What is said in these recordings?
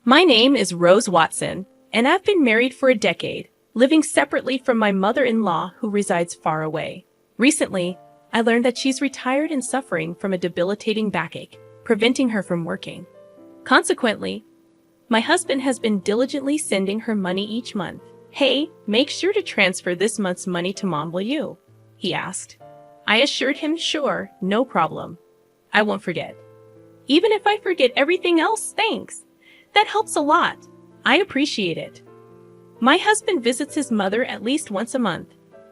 My name is Rose Watson, and I've been married for a decade, living separately from my mother-in-law who resides far away. Recently, I learned that she's retired and suffering from a debilitating backache, preventing her from working. Consequently, my husband has been diligently sending her money each month. "Hey, make sure to transfer this month's money to Mom, will you?" he asked. I assured him, "Sure, no problem. I won't forget." "Even if I forget everything else, thanks. That helps a lot. I appreciate it." My husband visits his mother at least once a month,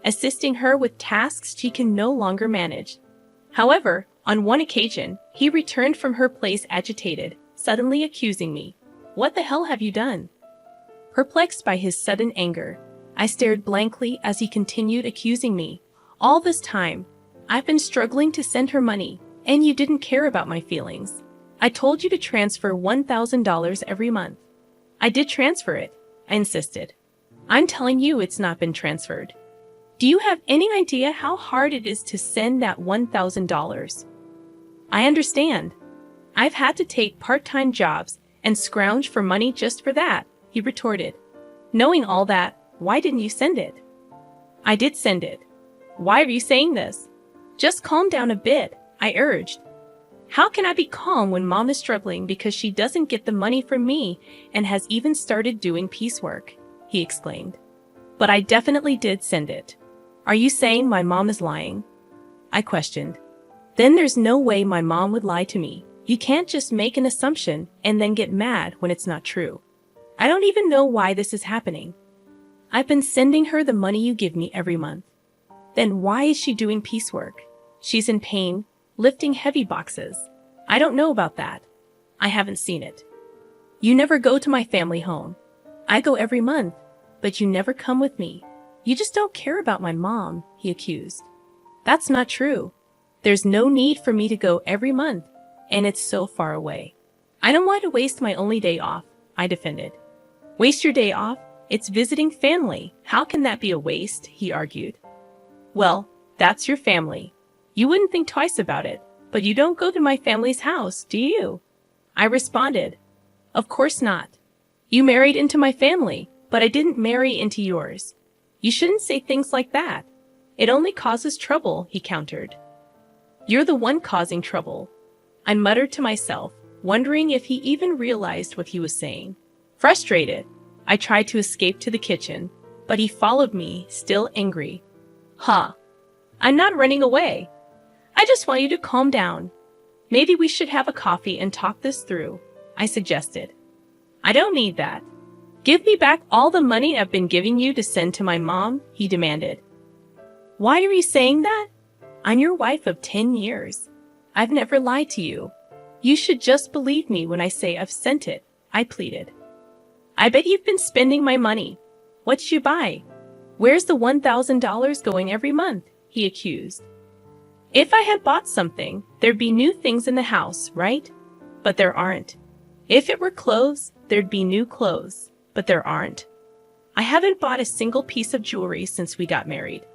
assisting her with tasks she can no longer manage. However, on one occasion, he returned from her place agitated, suddenly accusing me. "What the hell have you done?" Perplexed by his sudden anger, I stared blankly as he continued accusing me. "All this time, I've been struggling to send her money, and you didn't care about my feelings. I told you to transfer $1,000 every month." "I did transfer it," I insisted. "I'm telling you it's not been transferred. Do you have any idea how hard it is to send that $1,000? "I understand. I've had to take part-time jobs and scrounge for money just for that," he retorted. "Knowing all that, why didn't you send it?" "I did send it." "Why are you saying this?" "Just calm down a bit," I urged. "How can I be calm when Mom is struggling because she doesn't get the money from me and has even started doing piecework?" he exclaimed. "But I definitely did send it." "Are you saying my mom is lying?" I questioned. "Then there's no way my mom would lie to me. You can't just make an assumption and then get mad when it's not true. I don't even know why this is happening. I've been sending her the money you give me every month. Then why is she doing piecework? She's in pain, lifting heavy boxes. I don't know about that. I haven't seen it. You never go to my family home. I go every month, but you never come with me. You just don't care about my mom," he accused. "That's not true. There's no need for me to go every month, and it's so far away. I don't want to waste my only day off," I defended. "Waste your day off? It's visiting family. How can that be a waste?" he argued. "Well, that's your family. You wouldn't think twice about it, but you don't go to my family's house, do you?" I responded. "Of course not. You married into my family, but I didn't marry into yours. You shouldn't say things like that. It only causes trouble," he countered. "You're the one causing trouble," I muttered to myself, wondering if he even realized what he was saying. Frustrated, I tried to escape to the kitchen, but he followed me, still angry. "Huh. I'm not running away. I just want you to calm down. Maybe we should have a coffee and talk this through," I suggested. "I don't need that. Give me back all the money I've been giving you to send to my mom," he demanded. "Why are you saying that? I'm your wife of 10 years. I've never lied to you. You should just believe me when I say I've sent it," I pleaded. "I bet you've been spending my money. What'd you buy? Where's the $1,000 going every month?" he accused. "If I had bought something, there'd be new things in the house, right? But there aren't. If it were clothes, there'd be new clothes, but there aren't. I haven't bought a single piece of jewelry since we got married."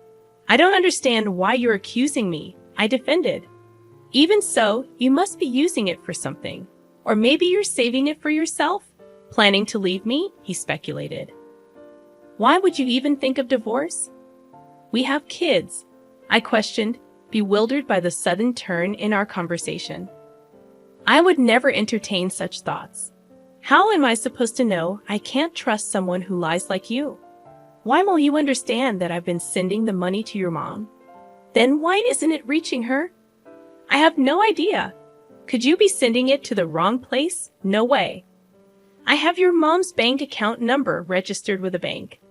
"I don't understand why you're accusing me," I defended. "Even so, you must be using it for something. Or maybe you're saving it for yourself? Planning to leave me?" he speculated. "Why would you even think of divorce?" "We have kids," I questioned, bewildered by the sudden turn in our conversation. I would never entertain such thoughts. How am I supposed to know I can't trust someone who lies like you? "Why won't you understand that I've been sending the money to your mom? Then why isn't it reaching her?" "I have no idea. Could you be sending it to the wrong place? No way. I have your mom's bank account number registered with a bank.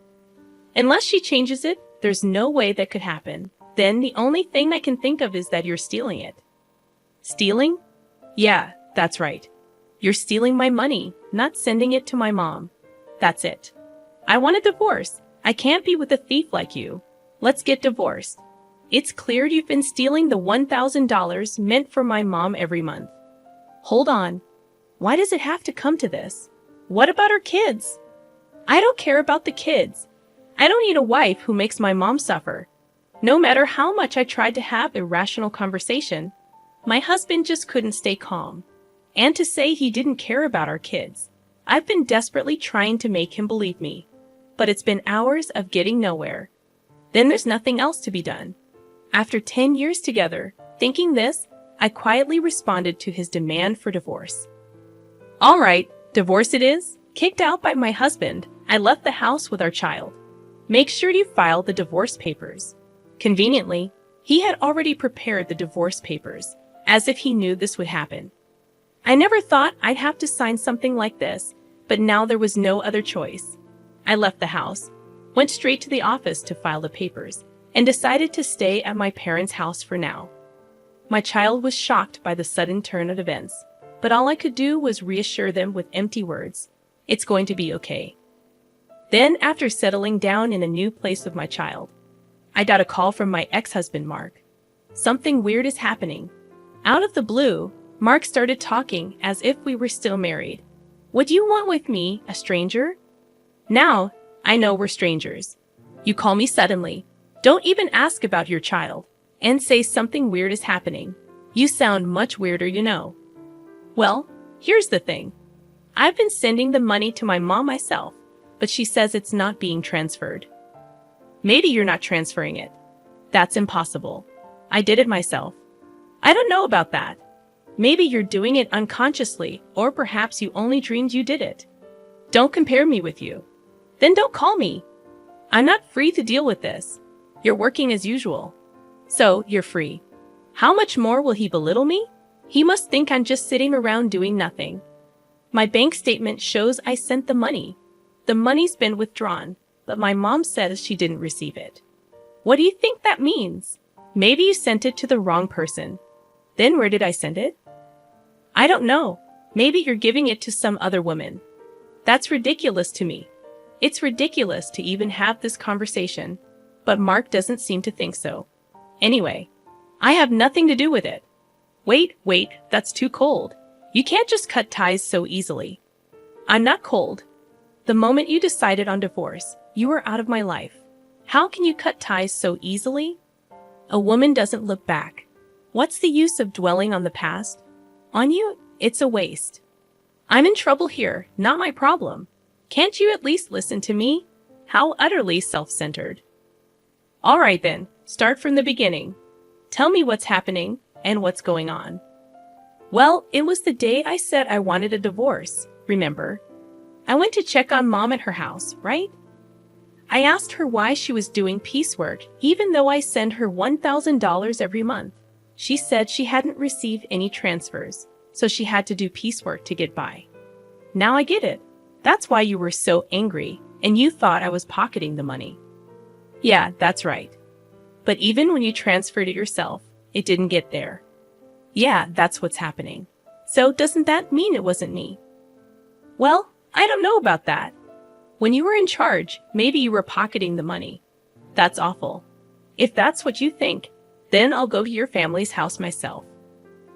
Unless she changes it, there's no way that could happen. Then the only thing I can think of is that you're stealing it." "Stealing? Yeah, that's right. You're stealing my money, not sending it to my mom. That's it. I want a divorce. I can't be with a thief like you. Let's get divorced. It's clear you've been stealing the $1,000 meant for my mom every month." "Hold on. Why does it have to come to this? What about our kids?" "I don't care about the kids. I don't need a wife who makes my mom suffer." No matter how much I tried to have a rational conversation, my husband just couldn't stay calm. And to say he didn't care about our kids, I've been desperately trying to make him believe me, but it's been hours of getting nowhere. Then there's nothing else to be done. After 10 years together, thinking this, I quietly responded to his demand for divorce. All right, divorce it is. Kicked out by my husband, I left the house with our child. Make sure you file the divorce papers. Conveniently, he had already prepared the divorce papers, as if he knew this would happen. I never thought I'd have to sign something like this, but now there was no other choice. I left the house, went straight to the office to file the papers, and decided to stay at my parents' house for now. My child was shocked by the sudden turn of events, but all I could do was reassure them with empty words. It's going to be okay. Then, after settling down in a new place with my child, I got a call from my ex-husband, Mark. Something weird is happening. Out of the blue, Mark started talking as if we were still married. What do you want with me, a stranger? Now, I know we're strangers. You call me suddenly. Don't even ask about your child, and say something weird is happening. You sound much weirder, you know. Well, here's the thing. I've been sending the money to my mom myself, but she says it's not being transferred. Maybe you're not transferring it. That's impossible. I did it myself. I don't know about that. Maybe you're doing it unconsciously, or perhaps you only dreamed you did it. Don't compare me with you. Then don't call me. I'm not free to deal with this. You're working as usual. So, you're free. How much more will he belittle me? He must think I'm just sitting around doing nothing. My bank statement shows I sent the money. The money's been withdrawn, but my mom says she didn't receive it. What do you think that means? Maybe you sent it to the wrong person. Then where did I send it? I don't know. Maybe you're giving it to some other woman. That's ridiculous to me. It's ridiculous to even have this conversation, but Mark doesn't seem to think so. Anyway, I have nothing to do with it. Wait, that's too cold. You can't just cut ties so easily. I'm not cold. The moment you decided on divorce, you were out of my life. How can you cut ties so easily? A woman doesn't look back. What's the use of dwelling on the past? On you, it's a waste. I'm in trouble here, not my problem. Can't you at least listen to me? How utterly self-centered. All right then, start from the beginning. Tell me what's happening and what's going on. Well, it was the day I said I wanted a divorce, remember? I went to check on Mom at her house, right? I asked her why she was doing piecework, even though I send her $1,000 every month. She said she hadn't received any transfers, so she had to do piecework to get by. Now I get it. That's why you were so angry, and you thought I was pocketing the money. Yeah, that's right. But even when you transferred it yourself, it didn't get there. Yeah, that's what's happening. So doesn't that mean it wasn't me? Well, I don't know about that. When you were in charge, maybe you were pocketing the money. That's awful. If that's what you think, then I'll go to your family's house myself.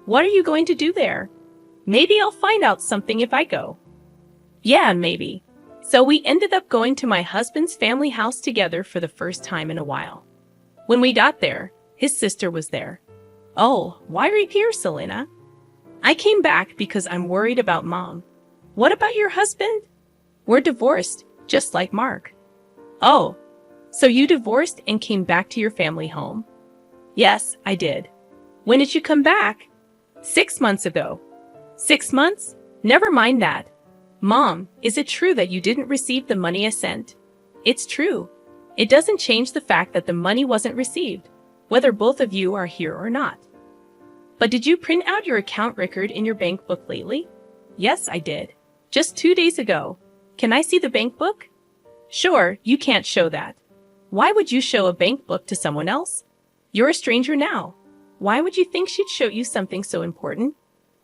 What are you going to do there? Maybe I'll find out something if I go. Yeah, maybe. So we ended up going to my husband's family house together for the first time in a while. When we got there, his sister was there. Oh, why are you here, Selena? I came back because I'm worried about Mom. What about your husband? We're divorced, just like Mark. Oh, so you divorced and came back to your family home? Yes, I did. When did you come back? 6 months ago. 6 months? Never mind that. Mom, is it true that you didn't receive the money I sent? It's true. It doesn't change the fact that the money wasn't received, whether both of you are here or not. But did you print out your account record in your bank book lately? Yes, I did. Just 2 days ago. Can I see the bank book? Sure, you can't show that. Why would you show a bank book to someone else? You're a stranger now. Why would you think she'd show you something so important?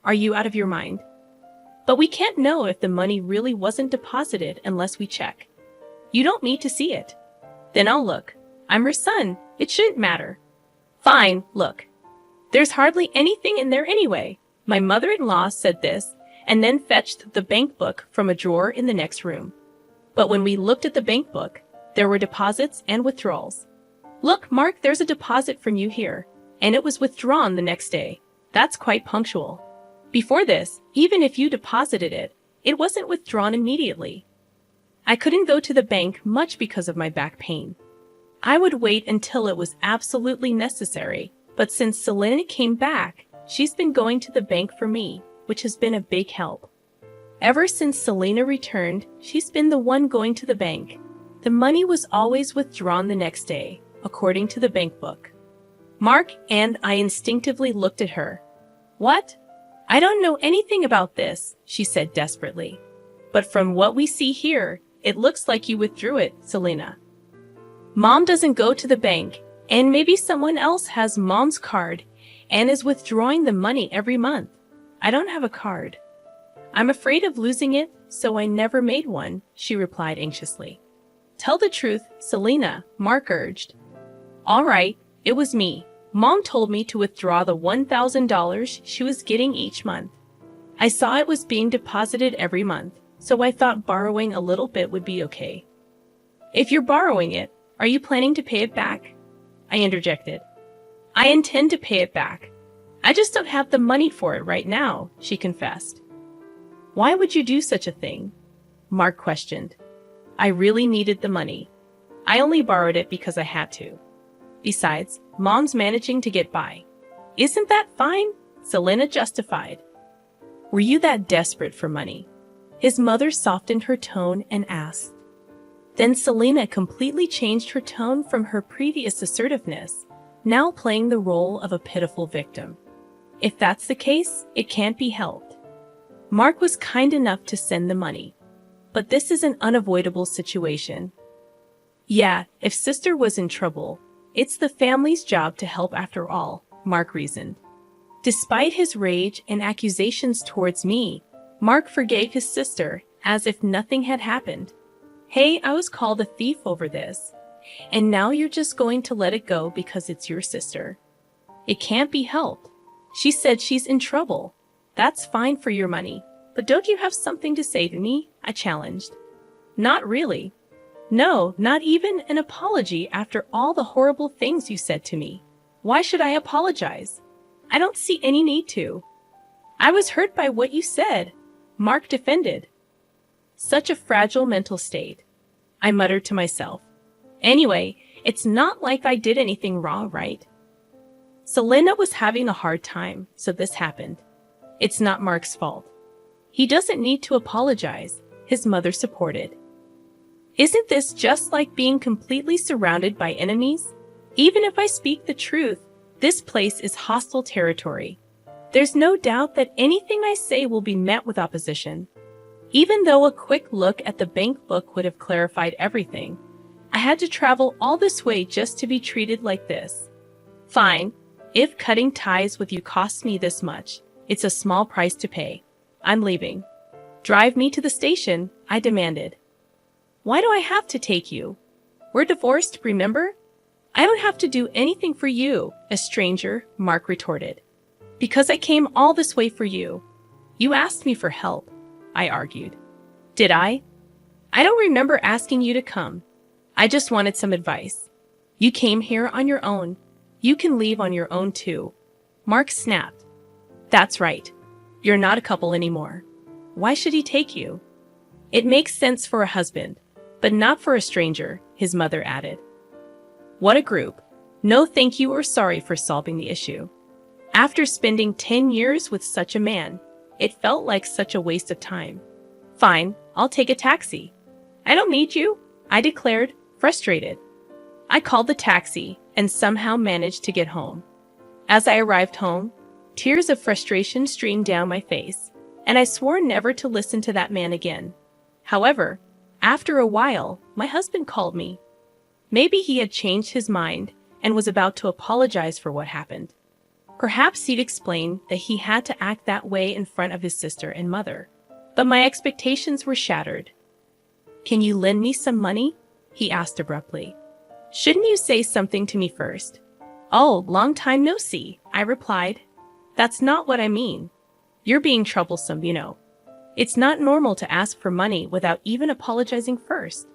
Are you out of your mind? But we can't know if the money really wasn't deposited unless we check. You don't need to see it. Then I'll look. I'm her son. It shouldn't matter. Fine, look. There's hardly anything in there anyway. My mother-in-law said this, and then fetched the bank book from a drawer in the next room. But when we looked at the bank book, there were deposits and withdrawals. Look, Mark, there's a deposit from you here, and it was withdrawn the next day. That's quite punctual. Before this, even if you deposited it, it wasn't withdrawn immediately. I couldn't go to the bank much because of my back pain. I would wait until it was absolutely necessary, but since Selena came back, she's been going to the bank for me, which has been a big help. Ever since Selena returned, she's been the one going to the bank. The money was always withdrawn the next day, according to the bank book. Mark and I instinctively looked at her. What? I don't know anything about this, she said desperately. But from what we see here, it looks like you withdrew it, Selena. Mom doesn't go to the bank, and maybe someone else has Mom's card and is withdrawing the money every month. I don't have a card. I'm afraid of losing it, so I never made one, she replied anxiously. Tell the truth, Selena, Mark urged. All right, it was me. Mom told me to withdraw the $1,000 she was getting each month. I saw it was being deposited every month, so I thought borrowing a little bit would be okay. If you're borrowing it, are you planning to pay it back? I interjected. I intend to pay it back. I just don't have the money for it right now, she confessed. Why would you do such a thing? Mark questioned. I really needed the money. I only borrowed it because I had to. Besides, Mom's managing to get by. Isn't that fine? Selena justified. Were you that desperate for money? His mother softened her tone and asked. Then Selena completely changed her tone from her previous assertiveness, now playing the role of a pitiful victim. If that's the case, it can't be helped. Mark was kind enough to send the money. But this is an unavoidable situation. Yeah, if sister was in trouble, it's the family's job to help after all, Mark reasoned. Despite his rage and accusations towards me, Mark forgave his sister as if nothing had happened. Hey, I was called a thief over this, and now you're just going to let it go because it's your sister. It can't be helped. She said she's in trouble. That's fine for your money, but don't you have something to say to me? I challenged. Not really. No, not even an apology after all the horrible things you said to me. Why should I apologize? I don't see any need to. I was hurt by what you said, Mark defended. Such a fragile mental state, I muttered to myself. Anyway, it's not like I did anything wrong, right? Selena was having a hard time, so this happened. It's not Mark's fault. He doesn't need to apologize, his mother supported. Isn't this just like being completely surrounded by enemies? Even if I speak the truth, this place is hostile territory. There's no doubt that anything I say will be met with opposition. Even though a quick look at the bank book would have clarified everything, I had to travel all this way just to be treated like this. Fine, if cutting ties with you costs me this much, it's a small price to pay. I'm leaving. Drive me to the station, I demanded. Why do I have to take you? We're divorced, remember? I don't have to do anything for you, a stranger, Mark retorted. Because I came all this way for you. You asked me for help, I argued. Did I? I don't remember asking you to come. I just wanted some advice. You came here on your own. You can leave on your own too. Mark snapped. That's right. You're not a couple anymore. Why should he take you? It makes sense for a husband, but not for a stranger, his mother added. What a group. No thank you or sorry for solving the issue. After spending 10 years with such a man, it felt like such a waste of time. Fine, I'll take a taxi. I don't need you, I declared, frustrated. I called the taxi and somehow managed to get home. As I arrived home, tears of frustration streamed down my face, and I swore never to listen to that man again. However, after a while, my husband called me. Maybe he had changed his mind and was about to apologize for what happened. Perhaps he'd explain that he had to act that way in front of his sister and mother. But my expectations were shattered. Can you lend me some money? He asked abruptly. Shouldn't you say something to me first? Oh, long time no see, I replied. That's not what I mean. You're being troublesome, you know. It's not normal to ask for money without even apologizing first.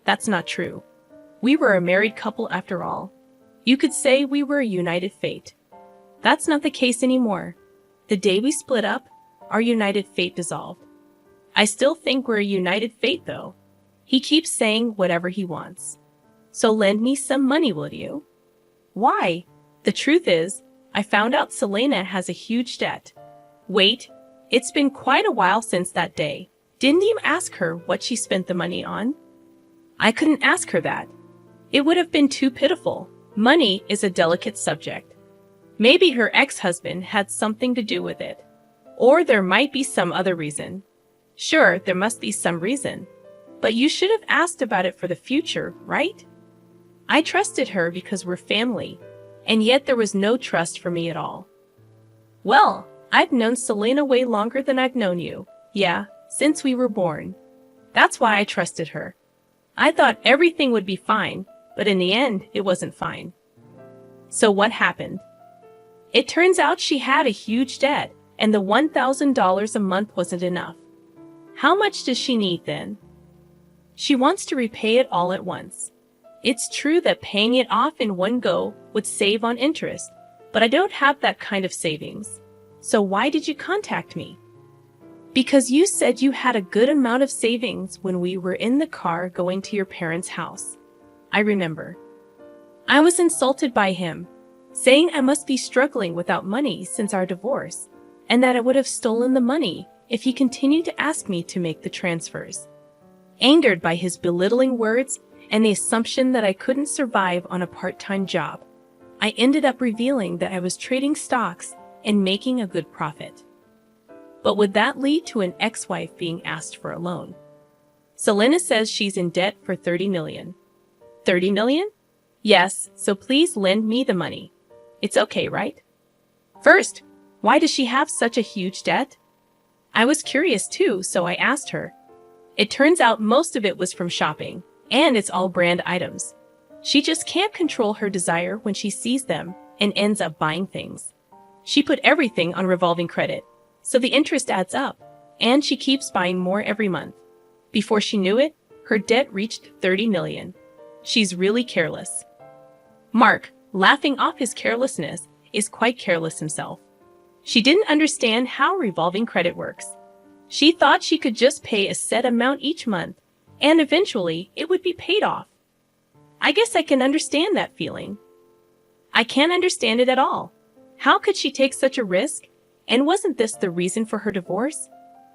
That's not true. We were a married couple after all. You could say we were a united fate. That's not the case anymore. The day we split up, our united fate dissolved. I still think we're a united fate, though. He keeps saying whatever he wants. So lend me some money, will you? Why? The truth is, I found out Selena has a huge debt. Wait, it's been quite a while since that day. Didn't you ask her what she spent the money on? I couldn't ask her that. It would have been too pitiful. Money is a delicate subject. Maybe her ex-husband had something to do with it. Or there might be some other reason. Sure, there must be some reason. But you should have asked about it for the future, right? I trusted her because we're family, and yet there was no trust for me at all. Well, I've known Selena way longer than I've known you. Yeah, since we were born. That's why I trusted her. I thought everything would be fine, but in the end, it wasn't fine. So what happened? It turns out she had a huge debt, and the $1,000 a month wasn't enough. How much does she need then? She wants to repay it all at once. It's true that paying it off in one go would save on interest, but I don't have that kind of savings. So why did you contact me? Because you said you had a good amount of savings when we were in the car going to your parents' house. I remember. I was insulted by him, saying I must be struggling without money since our divorce, and that I would have stolen the money if he continued to ask me to make the transfers. Angered by his belittling words and the assumption that I couldn't survive on a part-time job, I ended up revealing that I was trading stocks and making a good profit. But would that lead to an ex-wife being asked for a loan? Selena says she's in debt for $30 million. $30 million? Yes, so please lend me the money. It's okay, right? First, why does she have such a huge debt? I was curious too, so I asked her. It turns out most of it was from shopping, and it's all brand items. She just can't control her desire when she sees them and ends up buying things. She put everything on revolving credit, so the interest adds up, and she keeps buying more every month. Before she knew it, her debt reached $30 million. She's really careless. Mark, laughing off his carelessness, is quite careless himself. She didn't understand how revolving credit works. She thought she could just pay a set amount each month, and eventually it would be paid off. I guess I can understand that feeling. I can't understand it at all. How could she take such a risk? And wasn't this the reason for her divorce?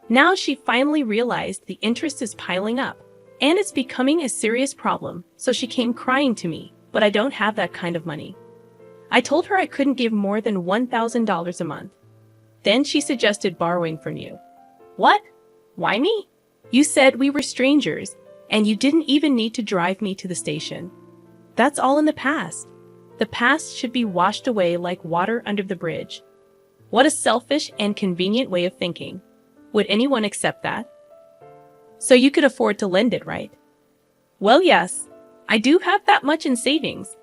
Now she finally realized the interest is piling up, and it's becoming a serious problem, so she came crying to me, but I don't have that kind of money. I told her I couldn't give more than $1,000 a month. Then she suggested borrowing from you. What? Why me? You said we were strangers, and you didn't even need to drive me to the station. That's all in the past. The past should be washed away like water under the bridge. What a selfish and convenient way of thinking. Would anyone accept that? So you could afford to lend it, right? Well, yes. I do have that much in savings.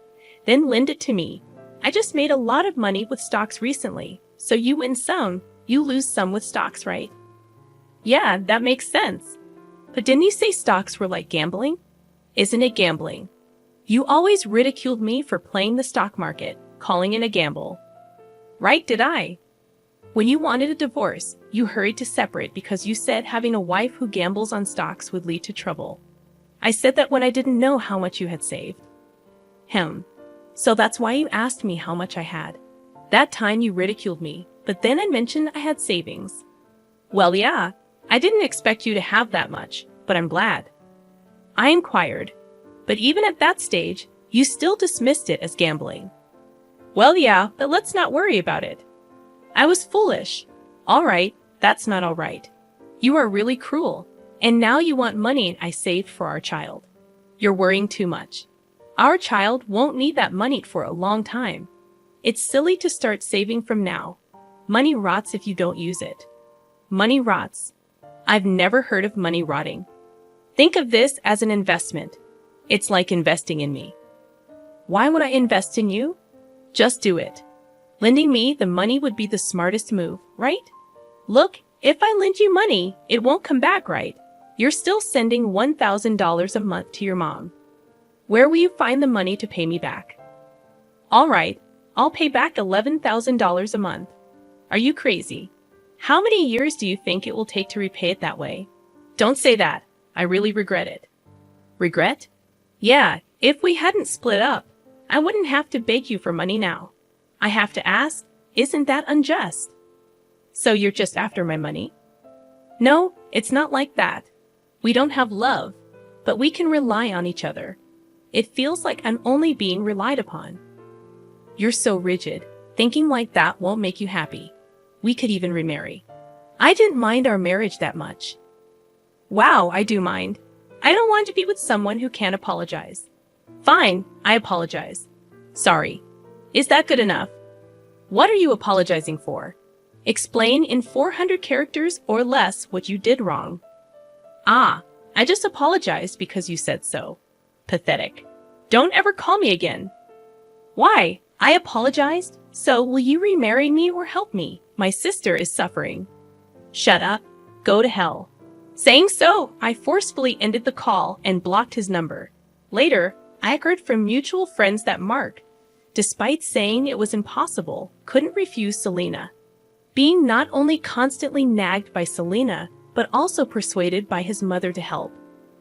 Then lend it to me. I just made a lot of money with stocks recently, so you win some, you lose some with stocks, right? Yeah, that makes sense. But didn't you say stocks were like gambling? Isn't it gambling? You always ridiculed me for playing the stock market, calling it a gamble. Right, did I? When you wanted a divorce, you hurried to separate because you said having a wife who gambles on stocks would lead to trouble. I said that when I didn't know how much you had saved. So that's why you asked me how much I had. That time you ridiculed me, but then I mentioned I had savings. Well, yeah, I didn't expect you to have that much, but I'm glad. I inquired, but even at that stage, you still dismissed it as gambling. Well, yeah, but let's not worry about it. I was foolish. All right, that's not all right. You are really cruel, and now you want money I saved for our child. You're worrying too much. Our child won't need that money for a long time. It's silly to start saving from now. Money rots if you don't use it. Money rots. I've never heard of money rotting. Think of this as an investment. It's like investing in me. Why would I invest in you? Just do it. Lending me the money would be the smartest move, right? Look, if I lend you money, it won't come back, right? You're still sending $1,000 a month to your mom. Where will you find the money to pay me back? All right, I'll pay back $11,000 a month. Are you crazy? How many years do you think it will take to repay it that way? Don't say that. I really regret it. Regret? Yeah, if we hadn't split up, I wouldn't have to beg you for money now. I have to ask, isn't that unjust? So you're just after my money? No, it's not like that. We don't have love, but we can rely on each other. It feels like I'm only being relied upon. You're so rigid. Thinking like that won't make you happy. We could even remarry. I didn't mind our marriage that much. Wow, I do mind. I don't want to be with someone who can't apologize. Fine, I apologize. Sorry. Is that good enough? What are you apologizing for? Explain in 400 characters or less what you did wrong. Ah, I just apologized because you said so. Pathetic. Don't ever call me again. Why? I apologized? So will you remarry me or help me? My sister is suffering. Shut up. Go to hell. Saying so, I forcefully ended the call and blocked his number. Later, I heard from mutual friends that Mark, despite saying it was impossible, couldn't refuse Selena. Being not only constantly nagged by Selena, but also persuaded by his mother to help.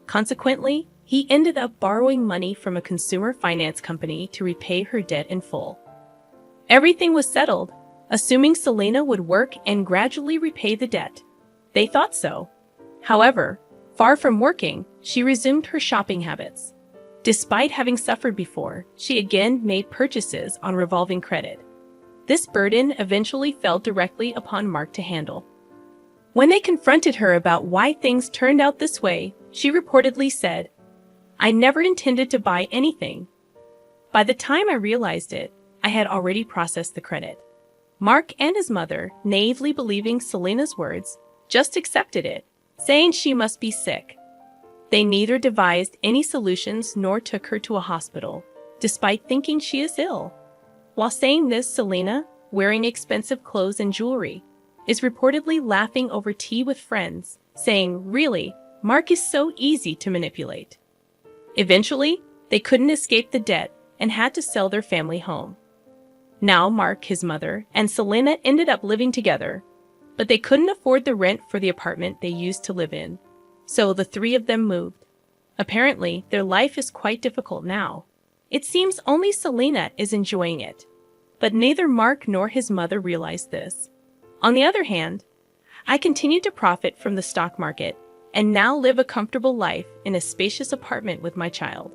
Consequently, he ended up borrowing money from a consumer finance company to repay her debt in full. Everything was settled, assuming Selena would work and gradually repay the debt. They thought so. However, far from working, she resumed her shopping habits. Despite having suffered before, she again made purchases on revolving credit. This burden eventually fell directly upon Mark to handle. When they confronted her about why things turned out this way, she reportedly said, "I never intended to buy anything. By the time I realized it, I had already processed the credit." Mark and his mother, naively believing Selena's words, just accepted it, saying she must be sick. They neither devised any solutions nor took her to a hospital, despite thinking she is ill. While saying this, Selena, wearing expensive clothes and jewelry, is reportedly laughing over tea with friends, saying, "Really, Mark is so easy to manipulate." Eventually, they couldn't escape the debt and had to sell their family home. Now Mark, his mother, and Selena ended up living together, but they couldn't afford the rent for the apartment they used to live in. So the three of them moved. Apparently, their life is quite difficult now. It seems only Selena is enjoying it. But neither Mark nor his mother realized this. On the other hand, I continued to profit from the stock market and now live a comfortable life in a spacious apartment with my child.